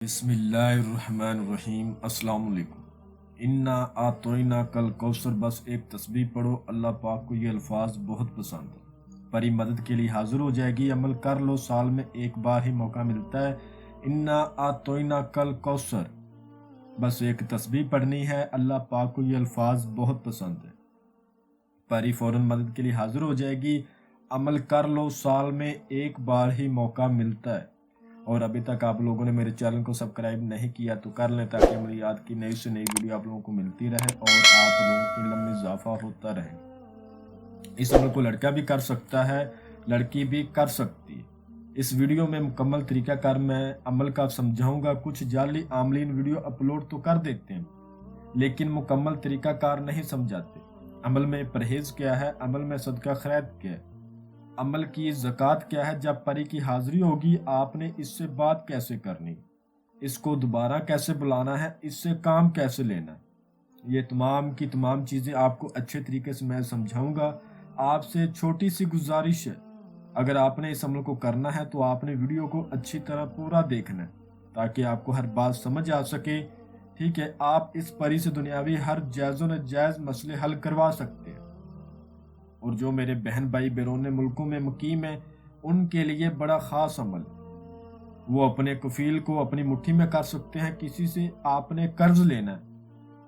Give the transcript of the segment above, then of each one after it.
بسم اللہ الرحمن الرحیم۔ السلام علیکم۔ انا آتوینا کل کوثر، بس ایک تسبیح پڑھو، اللہ پاک کو یہ الفاظ بہت پسند ہیں۔ پری مدد کے لیے حاضر ہو جائے گی، عمل کر لو، سال میں ایک بار ہی موقع ملتا ہے۔ انا آتوینا کل کوثر، بس ایک تسبیح پڑھنی ہے، اللہ پاک کو یہ الفاظ بہت پسند ہیں۔ پری فوراً مدد کے لیے حاضر ہو جائے گی، عمل کر لو، سال میں ایک بار ہی موقع ملتا ہے۔ اور ابھی تک آپ لوگوں نے میرے چینل کو سبسکرائب نہیں کیا تو کر لیں، تاکہ عملیات کی نئی سے نئی ویڈیو آپ لوگوں کو ملتی رہے اور آپ لوگوں کی علم میں اضافہ ہوتا رہے۔ اس عمل کو لڑکا بھی کر سکتا ہے، لڑکی بھی کر سکتی ہے۔ اس ویڈیو میں مکمل طریقہ کار میں عمل کا سمجھاؤں گا۔ کچھ جعلی عاملین ویڈیو اپلوڈ تو کر دیتے ہیں لیکن مکمل طریقہ کار نہیں سمجھاتے۔ عمل میں پرہیز کیا ہے، عمل میں صدقہ خیرات کیا ہے، عمل کی زکوٰۃ کیا ہے، جب پری کی حاضری ہوگی آپ نے اس سے بات کیسے کرنی، اس کو دوبارہ کیسے بلانا ہے، اس سے کام کیسے لینا ہے، یہ تمام کی تمام چیزیں آپ کو اچھے طریقے سے میں سمجھاؤں گا۔ آپ سے چھوٹی سی گزارش ہے، اگر آپ نے اس عمل کو کرنا ہے تو آپ نے ویڈیو کو اچھی طرح پورا دیکھنا ہے تاکہ آپ کو ہر بات سمجھ آ سکے۔ ٹھیک ہے، آپ اس پری سے دنیاوی ہر جائز و ناجائز مسئلے حل کروا سکتے ہیں۔ اور جو میرے بہن بھائی بیرون ملکوں میں مقیم ہیں ان کے لیے بڑا خاص عمل، وہ اپنے کفیل کو اپنی مٹھی میں کر سکتے ہیں۔ کسی سے آپ نے قرض لینا ہے،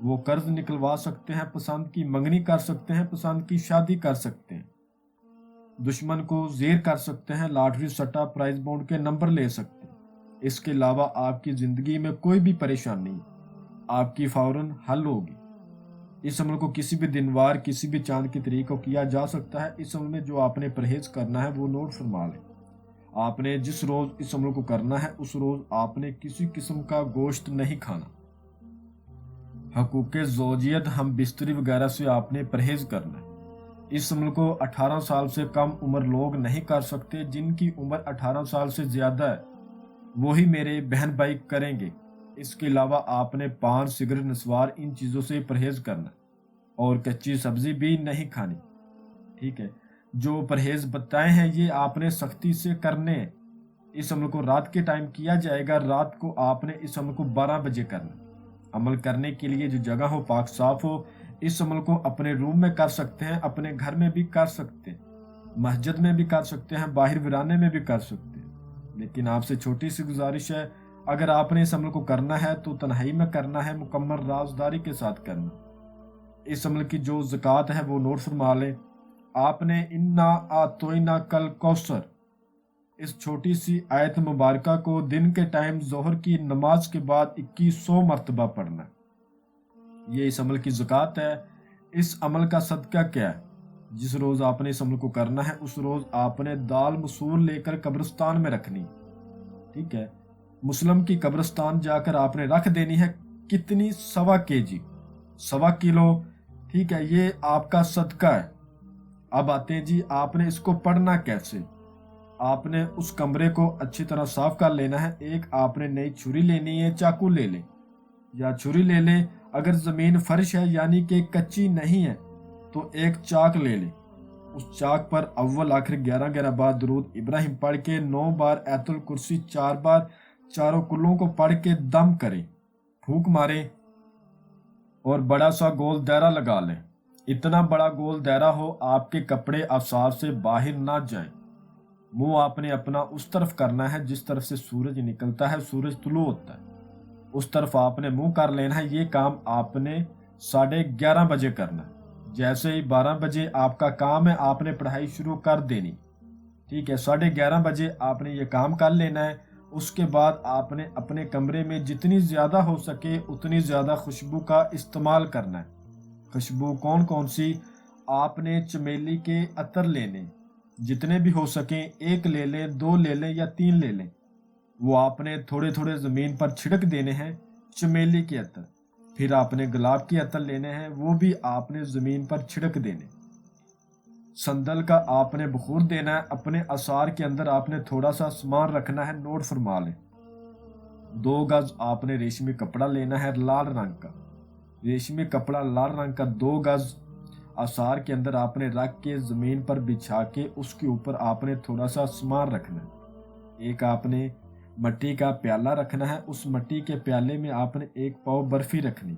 وہ قرض نکلوا سکتے ہیں، پسند کی منگنی کر سکتے ہیں، پسند کی شادی کر سکتے ہیں، دشمن کو زیر کر سکتے ہیں، لاٹری سٹا پرائز بونڈ کے نمبر لے سکتے ہیں۔ اس کے علاوہ آپ کی زندگی میں کوئی بھی پریشانی آپ کی فوراً حل ہوگی۔ اس عمل کو کسی بھی دن وار کسی بھی چاند کی تاریخ کو کیا جا سکتا ہے۔ اس عمل میں جو آپ نے پرہیز کرنا ہے وہ نوٹ فرما لیں۔ آپ نے جس روز اس عمل کو کرنا ہے اس روز آپ نے کسی قسم کا گوشت نہیں کھانا۔ حقوق زوجیت، ہم بستری وغیرہ سے آپ نے پرہیز کرنا ہے۔ اس عمل کو 18 سال سے کم عمر لوگ نہیں کر سکتے، جن کی عمر 18 سال سے زیادہ ہے وہی میرے بہن بھائی کریں گے۔ اس کے علاوہ آپ نے پان، سگریٹ، نسوار، ان چیزوں سے پرہیز کرنا اور کچی سبزی بھی نہیں کھانی۔ ٹھیک ہے، جو پرہیز بتائے ہیں یہ آپ نے سختی سے کرنے ہیں۔ اس عمل کو رات کے ٹائم کیا جائے گا، رات کو آپ نے اس عمل کو 12 بجے کرنا۔ عمل کرنے کے لیے جو جگہ ہو پاک صاف ہو۔ اس عمل کو اپنے روم میں کر سکتے ہیں، اپنے گھر میں بھی کر سکتے ہیں، مسجد میں بھی کر سکتے ہیں، باہر ویرانے میں بھی کر سکتے ہیں۔ لیکن آپ سے چھوٹی سی گزارش ہے، اگر آپ نے اس عمل کو کرنا ہے تو تنہائی میں کرنا ہے، مکمل رازداری کے ساتھ کرنا۔ اس عمل کی جو زکوٰۃ ہے وہ نوٹ فرما لیں۔ آپ نے انا آتوینا کل کوثر، اس چھوٹی سی آیت مبارکہ کو دن کے ٹائم ظہر کی نماز کے بعد 2100 مرتبہ پڑھنا ہے۔ یہ اس عمل کی زکوٰۃ ہے۔ اس عمل کا صدقہ کیا ہے؟ جس روز آپ نے اس عمل کو کرنا ہے اس روز آپ نے دال مسور لے کر قبرستان میں رکھنی۔ ٹھیک ہے، مسلم کی قبرستان جا کر آپ نے رکھ دینی ہے۔ کتنی؟ 1.25 kg، 1.25 کلو۔ ٹھیک ہے، یہ آپ کا صدقہ ہے۔ اب آتے ہیں جی آپ نے اس کو پڑھنا کیسے۔ آپ نے اس کمرے کو اچھی طرح صاف کر لینا ہے۔ ایک آپ نے نئی چھری لینی ہے، چاقو لے لیں یا چھری لے لیں۔ اگر زمین فرش ہے یعنی کہ کچی نہیں ہے تو ایک چاک لے لیں۔ اس چاک پر اول آخر 11 بار درود ابراہیم پڑھ کے 9 بار ایت الکرسی 4 بار چاروں کلوں کو پڑھ کے دم کریں، پھونک ماریں اور بڑا سا گول دائرہ لگا لیں۔ اتنا بڑا گول دائرہ ہو آپ کے کپڑے آثار سے باہر نہ جائیں۔ منہ آپ نے اپنا اس طرف کرنا ہے جس طرف سے سورج نکلتا ہے، سورج طلوع ہوتا ہے، اس طرف آپ نے منہ کر لینا ہے۔ یہ کام آپ نے 11:30 بجے کرنا ہے۔ جیسے ہی 12 بجے آپ کا کام ہے آپ نے پڑھائی شروع کر دینی۔ ٹھیک ہے، 11:30 بجے آپ نے یہ کام کر لینا ہے۔ اس کے بعد آپ نے اپنے کمرے میں جتنی زیادہ ہو سکے اتنی زیادہ خوشبو کا استعمال کرنا ہے۔ خوشبو کون کون سی؟ آپ نے چمیلی کے عطر لینے، جتنے بھی ہو سکیں، 1 لے لیں، 2 لے لیں یا 3 لے لیں۔ وہ آپ نے تھوڑے تھوڑے زمین پر چھڑک دینے ہیں چمیلی کے عطر۔ پھر آپ نے گلاب کے عطر لینے ہیں، وہ بھی آپ نے زمین پر چھڑک دینے۔ سندل کا آپ نے بخور دینا ہے۔ اپنے آثار کے اندر آپ نے تھوڑا سا سامان رکھنا ہے، نوٹ فرما لیں۔ 2 گز آپ نے ریشمی کپڑا لینا ہے لال رنگ کا، ریشمی کپڑا لال رنگ کا 2 گز آثار کے اندر آپ نے رکھ کے زمین پر بچھا کے اس کے اوپر آپ نے تھوڑا سا سامان رکھنا ہے۔ ایک آپ نے مٹی کا پیالہ رکھنا ہے، اس مٹی کے پیالے میں آپ نے 1 پاؤ برفی رکھنی،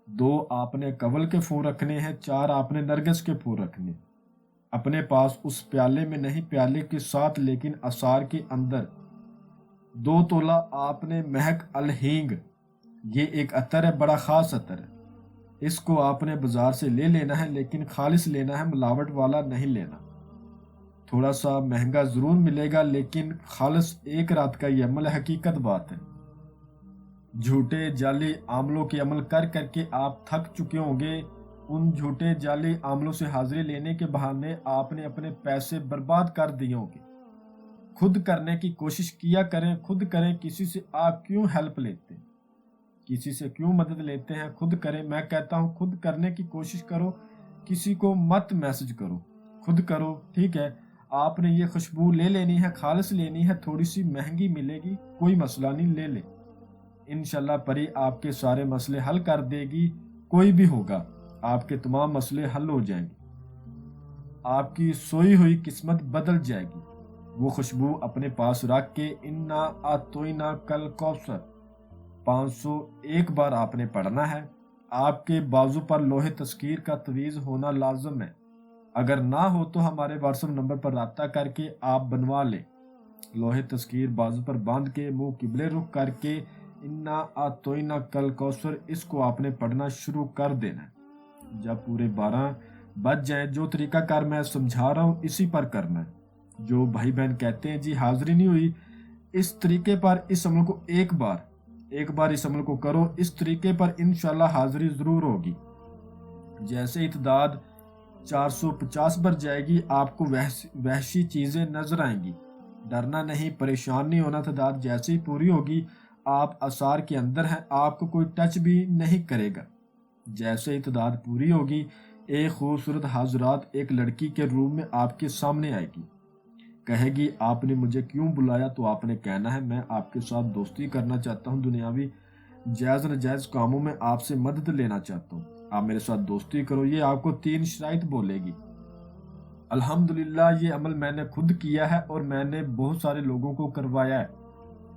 2 آپ نے کنول کے پھول رکھنے ہیں، 4 آپ نے نرگس کے پھول رکھنے۔ اپنے پاس اس پیالے میں نہیں، پیالے کے ساتھ لیکن اثار کے اندر 2 تولہ آپ نے مہک الہینگ، یہ ایک عطر ہے، بڑا خاص عطر ہے، اس کو آپ نے بازار سے لے لینا ہے لیکن خالص لینا ہے، ملاوٹ والا نہیں لینا۔ تھوڑا سا مہنگا ضرور ملے گا لیکن خالص 1 رات کا یہ عمل حقیقت بات ہے۔ جھوٹے جعلی عاملوں کے عمل کر کر کے آپ تھک چکے ہوں گے۔ ان جھوٹے جعلی عاملوں سے حاضری لینے کے بہانے آپ نے اپنے پیسے برباد کر دیے ہوں گے۔ خود کرنے کی کوشش کیا کریں، خود کریں، کسی سے آپ کیوں ہیلپ لیتے ہیں، کسی سے کیوں مدد لیتے ہیں، خود کریں۔ میں کہتا ہوں خود کرنے کی کوشش کرو، کسی کو مت میسج کرو، خود کرو، ٹھیک ہے۔ آپ نے یہ خوشبو لے لینی ہے، خالص لینی ہے، تھوڑی سی مہنگی ملے گی، کوئی مسئلہ نہیں، لے لیں۔ انشاءاللہ پری آپ کے سارے مسئلے حل کر دے گی، کوئی بھی ہوگا، آپ کے تمام مسئلے حل ہو جائیں گے، آپ کی سوئی ہوئی قسمت بدل جائے گی۔ وہ خوشبو اپنے پاس رکھ کے انا اعطیناک کل کوثر 501 بار آپ نے پڑھنا ہے۔ آپ کے بازو پر لوہے تذکیر کا تعویذ ہونا لازم ہے، اگر نہ ہو تو ہمارے واٹس ایپ نمبر پر رابطہ کر کے آپ بنوا لیں۔ لوہے تذکیر بازو پر باندھ کے منہ قبلے رخ کر کے انا اعطیناک کل کوثر، اس کو آپ نے پڑھنا شروع کر دینا ہے۔ جب پورے 12 بج جائیں، جو طریقہ کار میں سمجھا رہا ہوں اسی پر کرنا ہے۔ جو بھائی بہن کہتے ہیں جی حاضری نہیں ہوئی، اس طریقے پر اس عمل کو ایک بار اس عمل کو کرو، اس طریقے پر انشاءاللہ حاضری ضرور ہوگی۔ جیسے اتداد 450 پر جائے گی، آپ کو وحشی چیزیں نظر آئیں گی، ڈرنا نہیں، پریشان نہیں ہونا۔ تعداد جیسے ہی پوری ہوگی، آپ اثار کے اندر ہیں، آپ کو کوئی ٹچ بھی نہیں کرے گا۔ جیسے ہی تعداد پوری ہوگی، ایک خوبصورت حضرات ایک لڑکی کے روم میں آپ کے سامنے آئے گی، کہے گی آپ نے مجھے کیوں بلایا؟ تو آپ نے کہنا ہے میں آپ کے ساتھ دوستی کرنا چاہتا ہوں، دنیاوی جائز ناجائز کاموں میں آپ سے مدد لینا چاہتا ہوں، آپ میرے ساتھ دوستی کرو۔ یہ آپ کو 3 شرائط بولے گی۔ الحمدللہ یہ عمل میں نے خود کیا ہے اور میں نے بہت سارے لوگوں کو کروایا ہے۔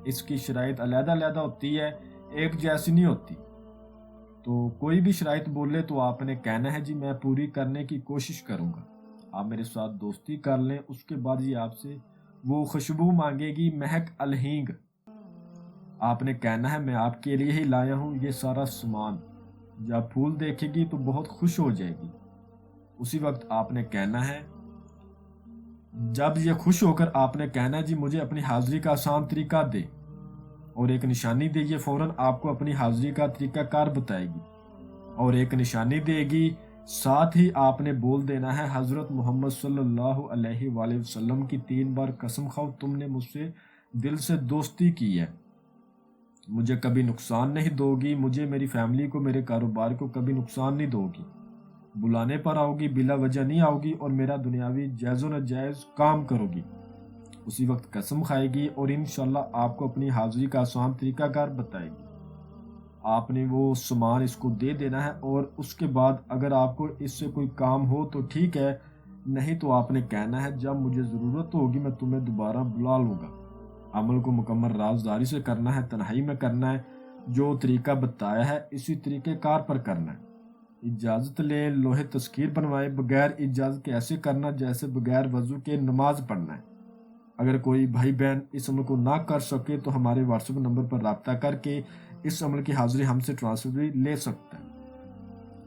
اس کی شرائط علیحدہ علیحدہ ہوتی ہے، ایک جیسی نہیں ہوتی۔ تو کوئی بھی شرائط بولے تو آپ نے کہنا ہے جی میں پوری کرنے کی کوشش کروں گا، آپ میرے ساتھ دوستی کر لیں۔ اس کے بعد یہ آپ سے وہ خوشبو مانگے گی، مہک الہینگ، آپ نے کہنا ہے میں آپ کے لیے ہی لایا ہوں یہ سارا سامان۔ جب پھول دیکھے گی تو بہت خوش ہو جائے گی۔ اسی وقت آپ نے کہنا ہے، جب یہ خوش ہو کر آپ نے کہنا ہے جی مجھے اپنی حاضری کا آسان طریقہ دے، اور ایک نشانی دے، یہ فوراً آپ کو اپنی حاضری کا طریقہ کار بتائے گی اور ایک نشانی دے گی۔ ساتھ ہی آپ نے بول دینا ہے حضرت محمد صلی اللہ علیہ وآلہ وسلم کی 3 بار قسم کھاؤ تم نے مجھ سے دل سے دوستی کی ہے، مجھے کبھی نقصان نہیں دو گی، مجھے، میری فیملی کو، میرے کاروبار کو کبھی نقصان نہیں دو گی، بلانے پر آؤ گی، بلا وجہ نہیں آؤ گی، اور میرا دنیاوی جائز و ناجائز کام کرو گی۔ اسی وقت قسم کھائے گی اور انشاءاللہ آپ کو اپنی حاضری کا آسان طریقہ کار بتائے گی۔ آپ نے وہ سامان اس کو دے دینا ہے، اور اس کے بعد اگر آپ کو اس سے کوئی کام ہو تو ٹھیک ہے، نہیں تو آپ نے کہنا ہے جب مجھے ضرورت ہوگی میں تمہیں دوبارہ بلا لوں گا۔ عمل کو مکمل رازداری سے کرنا ہے، تنہائی میں کرنا ہے، جو طریقہ بتایا ہے اسی طریقے کار پر کرنا ہے۔ اجازت لیں، لوہے تذکیر بنوائے، بغیر اجازت کے ایسے کرنا جیسے بغیر وضو کے نماز پڑھنا ہے۔ اگر کوئی بھائی بہن اس عمل کو نہ کر سکے تو ہمارے واٹس ایپ نمبر پر رابطہ کر کے اس عمل کی حاضری ہم سے ٹرانسفر بھی لے سکتا ہے۔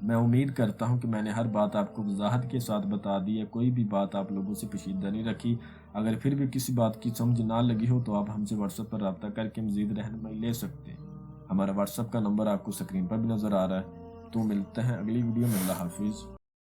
میں امید کرتا ہوں کہ میں نے ہر بات آپ کو وضاحت کے ساتھ بتا دی ہے، کوئی بھی بات آپ لوگوں سے پوشیدہ نہیں رکھی۔ اگر پھر بھی کسی بات کی سمجھ نہ لگی ہو تو آپ ہم سے واٹس ایپ پر رابطہ کر کے مزید رہنمائی لے سکتے ہیں۔ ہمارا واٹس ایپ کا نمبر آپ کو اسکرین پر بھی نظر آ رہا ہے۔ تو ملتے ہیں اگلی ویڈیو میں، اللہ حافظ۔